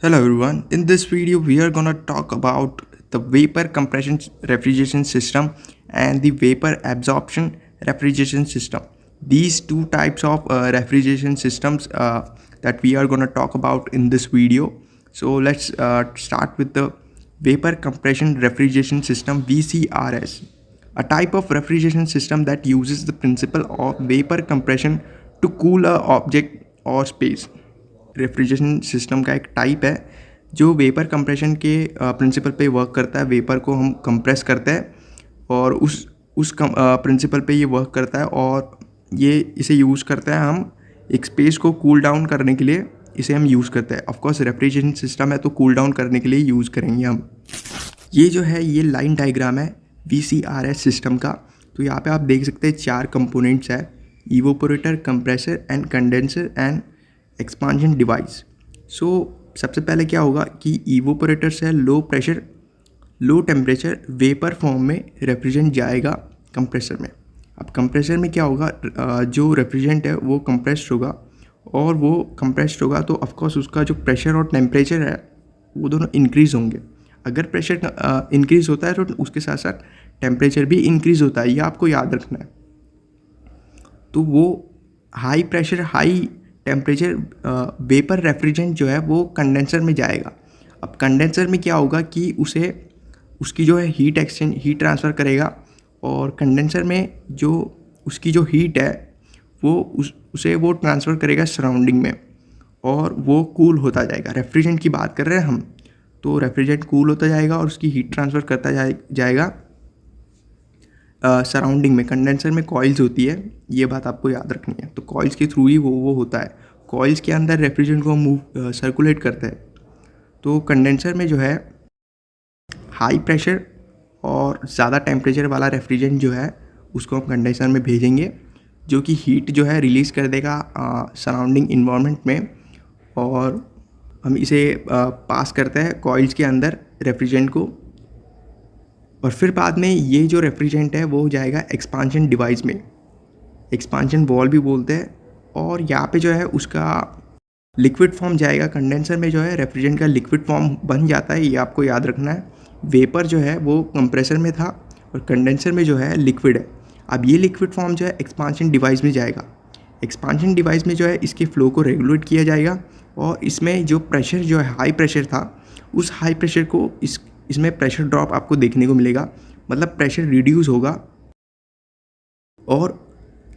Hello everyone. In this video we are gonna talk about the vapor compression refrigeration system and the vapor absorption refrigeration system. These two types of refrigeration systems that we are gonna talk about in this video. So let's start with the vapor compression refrigeration system VCRS, a type of refrigeration system that uses the principle of vapor compression to cool a object or space. Refrigeration system का एक type है जो vapour compression के principal पे work करता है। Vapour को हम कंप्रेस करते हैं और उस प्रिंसिपल पे ये वर्क करता है और ये इसे यूज़ करता है हम एक स्पेस को कूल डाउन करने के लिए इसे हम यूज़ करते हैं। ऑफकोर्स रेफ्रिजरेशन सिस्टम है तो कूल डाउन करने के लिए यूज़ करेंगे हम। ये जो है ये लाइन डायग्राम है VCRS सिस्टम का। तो यहाँ पे आप देख सकते हैं 4 कंपोनेंट्स है: evaporator, compressor and condenser and expansion device. So सबसे पहले क्या होगा कि इवोपोरेटर से low pressure low temperature vapour form में रेफ्रिजरेंट जाएगा कंप्रेसर में। अब कंप्रेसर में क्या होगा, जो रेफ्रिजरेंट है वो कंप्रेस्ड होगा और वो कंप्रेस्ड होगा तो ऑफकोर्स उसका जो प्रेशर और टेम्परेचर है वो दोनों इंक्रीज़ होंगे। अगर प्रेशर इंक्रीज़ होता है तो उसके साथ साथ टेम्परेचर भी इंक्रीज़ होता है, ये आपको याद रखना है। तो वो high pressure high temperature vapour refrigerant जो है वो कंडेंसर में जाएगा। अब कंडेंसर में क्या होगा कि उसकी जो है हीट ट्रांसफ़र करेगा और कंडेंसर में जो उसकी जो हीट है वो उसे वो ट्रांसफ़र करेगा सराउंडिंग में और वो कूल होता जाएगा। रेफ्रिजरेंट की बात कर रहे हैं हम, तो रेफ्रिजरेंट कूल होता जाएगा और उसकी हीट ट्रांसफ़र करता जाएगा सराउंडिंग में। कंडेंसर में कॉइल्स होती है, ये बात आपको याद रखनी है। तो कॉइल्स के थ्रू ही वो होता है। कॉइल्स के अंदर रेफ्रिजरेंट को मूव सर्कुलेट करते हैं। तो कंडेंसर में जो है हाई प्रेशर और ज़्यादा टेम्परेचर वाला रेफ्रिजरेंट जो है उसको हम कंडेंसर में भेजेंगे, जो कि हीट जो है रिलीज़ कर देगा सराउंडिंग इन्वायरमेंट में और हम इसे पास करते हैं कॉइल्स के अंदर रेफ्रिजरेंट को। और फिर बाद में ये जो रेफ्रिजरेंट है वो जाएगा एक्सपांशन डिवाइस में, एक्सपांशन वॉल भी बोलते हैं। और यहाँ पे जो है उसका लिक्विड फॉर्म जाएगा। कंडेंसर में जो है रेफ्रिजरेंट का लिक्विड फॉर्म बन जाता है, ये आपको याद रखना है। वेपर जो है वो कंप्रेसर में था और कंडेंसर में जो है लिक्विड है। अब ये लिक्विड फॉर्म जो है एक्सपांशन डिवाइस में जाएगा। एक्सपांशन डिवाइस में जो है इसके फ्लो को रेगुलेट किया जाएगा और इसमें जो प्रेशर जो है हाई प्रेशर था उस हाई प्रेशर को इसमें प्रेशर ड्रॉप आपको देखने को मिलेगा, मतलब प्रेशर रिड्यूस होगा और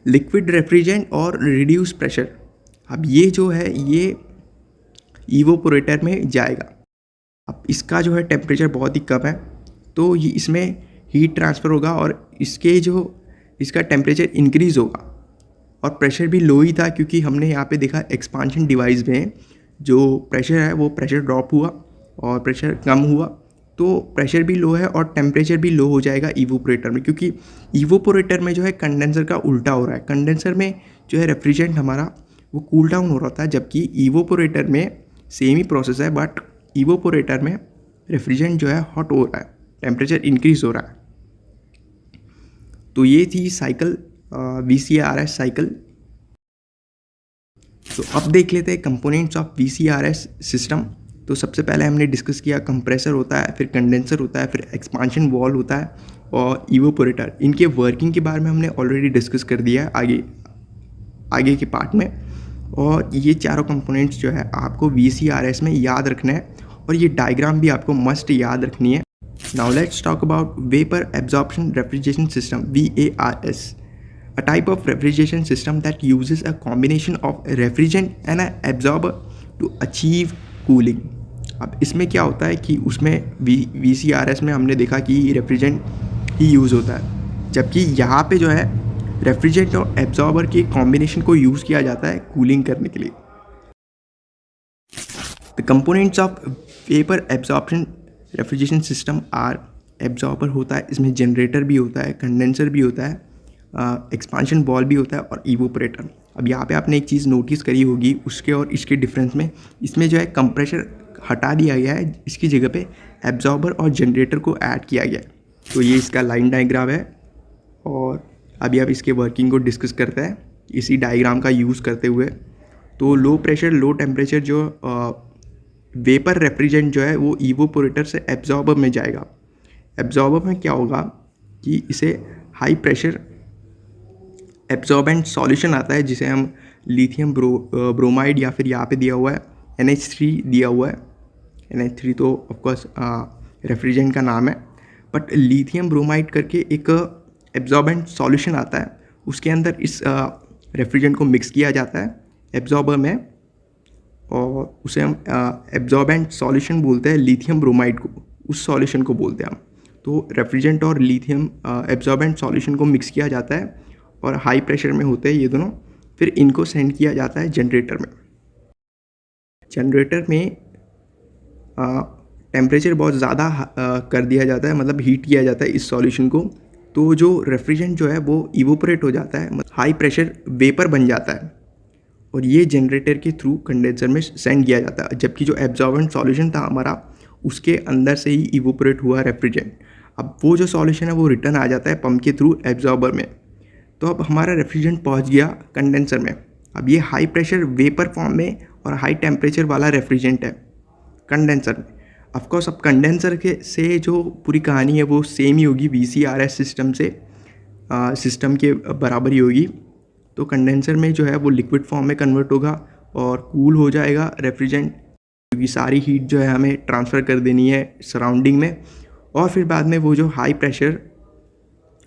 लिक्विड रेफ्रिजरेंट और रिड्यूस प्रेशर। अब ये जो है ये इवोपोरेटर में जाएगा। अब इसका जो है टेम्परेचर बहुत ही कम है तो ये इसमें हीट ट्रांसफ़र होगा और इसका टेम्परेचर इंक्रीज़ होगा और प्रेशर भी लो ही था, क्योंकि हमने यहाँ पे देखा एक्सपांशन डिवाइस में जो प्रेशर है वो प्रेशर ड्रॉप हुआ और प्रेशर कम हुआ, तो प्रेशर भी लो है और टेम्परेचर भी लो हो जाएगा इवोपोरेटर में। क्योंकि इवोपोरेटर में जो है कंडेंसर का उल्टा हो रहा है। कंडेंसर में जो है रेफ्रिजरेंट हमारा वो कूल डाउन हो रहा था, जबकि इवोपोरेटर में सेम ही प्रोसेस है, बट इवोपोरेटर में रेफ्रिजरेंट जो है हॉट हो रहा है, टेम्परेचर इंक्रीज़ हो रहा है। तो ये थी साइकिल VCRS साइकिल। तो अब देख लेते हैं कंपोनेंट्स ऑफ VCRS सिस्टम। तो सबसे पहले हमने डिस्कस किया कंप्रेसर होता है, फिर कंडेंसर होता है, फिर एक्सपांशन वॉल होता है और इवोपोरेटर। इनके वर्किंग के बारे में हमने ऑलरेडी डिस्कस कर दिया है आगे के पार्ट में। और ये चारों कंपोनेंट्स जो है आपको VCRS में याद रखना है और ये डायग्राम भी आपको मस्ट याद रखनी है। Now let's talk about vapour absorption refrigeration system VARS, a type of refrigeration system that uses a combination of refrigerant and an absorber to achieve cooling। अब इसमें क्या होता है कि उसमें VCRS में हमने देखा कि रेफ्रिजरेंट ही यूज़ होता है, जबकि यहाँ पे जो है रेफ्रिजरेंट और एब्जॉर्बर के कॉम्बिनेशन को यूज़ किया जाता है कूलिंग करने के लिए। The components of vapour absorption refrigeration system are: absorber होता है, इसमें जनरेटर भी होता है, कंडेंसर भी होता है, एक्सपांशन वॉल भी होता है और इवोपोरेटर। अब यहाँ पे आपने एक चीज़ नोटिस करी होगी उसके और इसके डिफरेंस में, इसमें जो है कंप्रेसर हटा दिया गया है, इसकी जगह पे एब्जॉर्बर और जनरेटर को ऐड किया गया है। तो ये इसका लाइन डायग्राम है और अभी आप इसके वर्किंग को डिस्कस करते हैं इसी डायग्राम का यूज़ करते हुए। तो लो प्रेशर लो टेम्परेचर जो वेपर रेफ्रिजरेंट जो है वो इवोपोरेटर से एब्जॉर्बर में जाएगा। एब्जॉर्बर में क्या होगा कि इसे हाई प्रेशर एब्जॉर्बेंट सॉल्यूशन आता है, जिसे हम लिथियम ब्रोमाइड या फिर यहाँ पे दिया हुआ है NH3 दिया हुआ है। NH3 तो ऑफकोर्स रेफ्रिजरेंट का नाम है, बट लिथियम ब्रोमाइड करके एक एब्जॉर्बेंट सॉल्यूशन आता है, उसके अंदर इस रेफ्रिजरेंट को मिक्स किया जाता है एब्जॉर्बर में, और उसे हम एब्जॉर्बेंट सॉल्यूशन बोलते हैं। लिथियम ब्रोमाइड को, उस सॉल्यूशन को बोलते हैं हम। तो रेफ्रिजरेंट और लिथियम एब्जॉर्बेंट सॉल्यूशन को मिक्स किया जाता है और हाई प्रेशर में होते हैं ये दोनों। फिर इनको सेंड किया जाता है जनरेटर में। जनरेटर में टेम्परेचर बहुत ज़्यादा कर दिया जाता है, मतलब हीट किया जाता है इस सॉल्यूशन को, तो जो रेफ्रिजरेंट जो है वो इवोपरेट हो जाता है, हाई प्रेशर वेपर बन जाता है, और ये जनरेटर के थ्रू कंडेंसर में सेंड किया जाता है। जबकि जो एब्जॉर्बेंट सॉल्यूशन था हमारा, उसके अंदर से ही इवोपरेट हुआ रेफ्रिजरेंट, अब वो जो सॉल्यूशन है वो रिटर्न आ जाता है पंप के थ्रू एब्जॉर्बर में। तो अब हमारा रेफ्रिजरेंट पहुंच गया कंडेंसर में। अब ये हाई प्रेशर वेपर फॉर्म में और हाई टेम्परेचर वाला रेफ्रिजरेंट है कंडेंसर में। ऑफकोर्स अब कंडेंसर के से जो पूरी कहानी है वो सेम ही होगी, VCRS सिस्टम से सिस्टम के बराबर ही होगी। तो कंडेंसर में जो है वो लिक्विड फॉर्म में कन्वर्ट होगा और कूल हो जाएगा रेफ्रिजरेंट, क्योंकि सारी हीट जो है हमें ट्रांसफ़र कर देनी है सराउंडिंग में। और फिर बाद में वो जो high pressure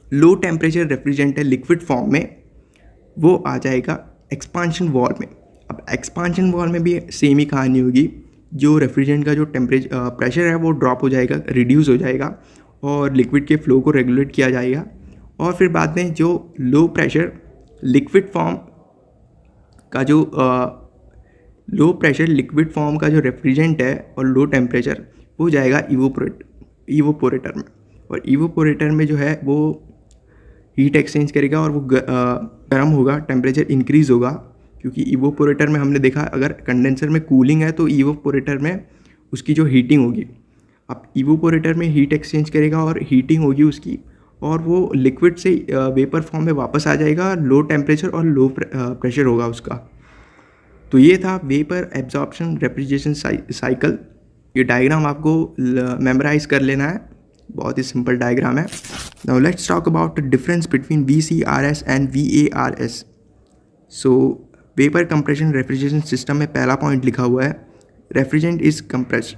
low temperature refrigerant है लिक्विड फॉर्म में, वो आ जाएगा एक्सपांशन वॉल में। अब एक्सपांशन वॉल में भी सेम ही कहानी होगी, जो रेफ्रिजरेंट का जो प्रेशर है वो ड्रॉप हो जाएगा, रिड्यूस हो जाएगा, और लिक्विड के फ्लो को रेगुलेट किया जाएगा। और फिर बाद में जो लो प्रेशर लिक्विड फॉर्म का जो लो प्रेशर लिक्विड फॉर्म का जो रेफ्रिजरेंट है और लो टेम्परेचर, वो जाएगा इवोपोरेटर में। और इवोपोरेटर में जो है वो हीट एक्सचेंज करेगा और वो गर्म होगा, टेम्परेचर इंक्रीज़ होगा, क्योंकि इवोपोरेटर में हमने देखा अगर कंडेंसर में कूलिंग है तो इवोपोरेटर में उसकी जो हीटिंग होगी। अब इवोपोरेटर में हीट एक्सचेंज करेगा और हीटिंग होगी उसकी, और वो लिक्विड से वेपर फॉर्म में वापस आ जाएगा, लो टेम्परेचर और लो प्रेशर होगा उसका। तो ये था वेपर एब्जॉर्प्शन रेफ्रिजरेशन साइकिल। ये डायग्राम आपको मेमोराइज कर लेना है, बहुत ही सिंपल डायग्राम है। Now let's talk about the difference between VCRS and VARS। So vapour compression refrigeration system में पहला पॉइंट लिखा हुआ है, रेफ्रिजरेंट इज कंप्रेस्ड।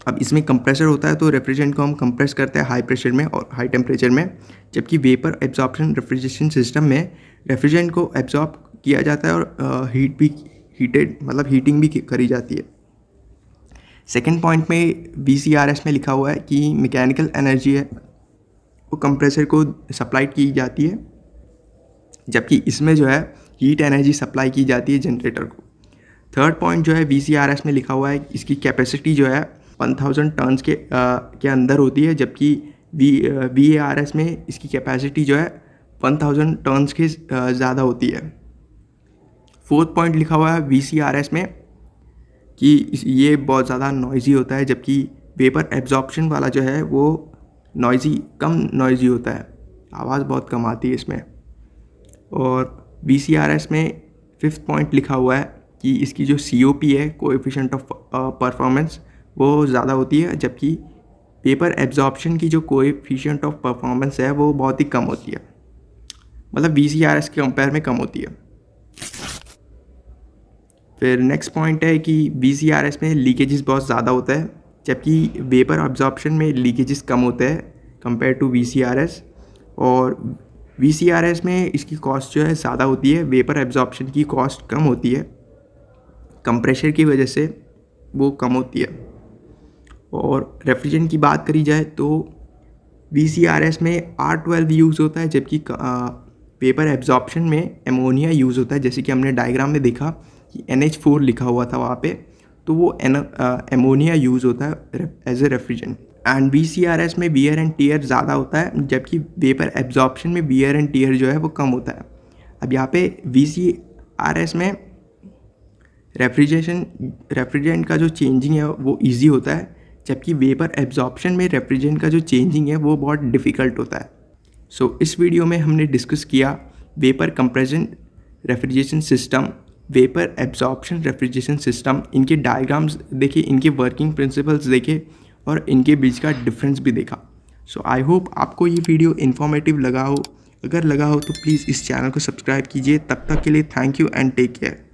अब इसमें कंप्रेसर होता है, तो रेफ्रिजरेंट को हम कंप्रेस करते हैं हाई प्रेशर में और हाई टेम्परेचर में। जबकि वेपर एब्जॉर्प्शन रेफ्रिजरेशन सिस्टम में रेफ्रिजरेंट को एब्जॉर्ब किया जाता है और हीटिंग भी करी जाती है। सेकेंड पॉइंट में VCRS में लिखा हुआ है कि मैकेनिकल एनर्जी है वो कंप्रेसर को सप्लाई की जाती है, जबकि इसमें जो है हीट एनर्जी सप्लाई की जाती है जनरेटर को। थर्ड पॉइंट जो है VCRS में लिखा हुआ है, इसकी कैपेसिटी जो है 1000 टन्स के अंदर होती है, जबकि VARS में इसकी कैपेसिटी जो है 1000 टन्स के ज़्यादा होती है। फोर्थ पॉइंट लिखा हुआ है VCRS में कि ये बहुत ज़्यादा नॉइजी होता है, जबकि वेपर एब्जॉर्प्शन वाला जो है वो कम नॉइजी होता है, आवाज़ बहुत कम आती है इसमें। और VCRS में फिफ्थ पॉइंट लिखा हुआ है कि इसकी जो COP है, कोएफिशिएंट ऑफ परफॉर्मेंस, वो ज़्यादा होती है, जबकि वेपर एब्जॉर्प्शन की जो कोएफिशिएंट ऑफ परफॉर्मेंस है वो बहुत ही कम होती है, मतलब VCRS के कंपेयर में कम होती है। फिर नेक्स्ट पॉइंट है कि VCRS में लीकेजेस बहुत ज़्यादा होता है, जबकि वेपर एब्जॉर्प्शन में लीकेजेस कम होते हैं कंपेयर टू VCRS। और VCRS में इसकी कॉस्ट जो है ज़्यादा होती है, वेपर एब्जॉर्प्शन की कॉस्ट कम होती है, कंप्रेशर की वजह से वो कम होती है। और रेफ्रिजरेंट की बात करी जाए तो VCRS में R12 यूज़ होता है, जबकि वेपर एब्जॉर्प्शन में एमोनिया यूज़ होता है। जैसे कि हमने डायग्राम में देखा कि NH4 लिखा हुआ था वहाँ पे, तो वो एमोनिया यूज़ होता है as a refrigerant. And VCRS में वियर एंड टियर ज़्यादा होता है, जबकि वेपर एब्जॉर्प्शन में वियर एंड टियर जो है वो कम होता है। अब यहाँ पे VCRS में रेफ्रिजरेंट का जो चेंजिंग है वो इजी होता है, जबकि वेपर एब्जॉर्प्शन में रेफ्रिजरेंट का जो चेंजिंग है वो बहुत डिफ़िकल्ट होता है। सो इस वीडियो में हमने डिस्कस किया vapour compression refrigeration system, vapour absorption refrigeration system, इनके डायग्राम्स देखे, इनके वर्किंग प्रिंसिपल्स देखे और इनके बीच का डिफरेंस भी देखा। सो आई होप आपको ये वीडियो इन्फॉर्मेटिव लगा हो। अगर लगा हो तो प्लीज़ इस चैनल को सब्सक्राइब कीजिए। तब तक के लिए thank you and take care.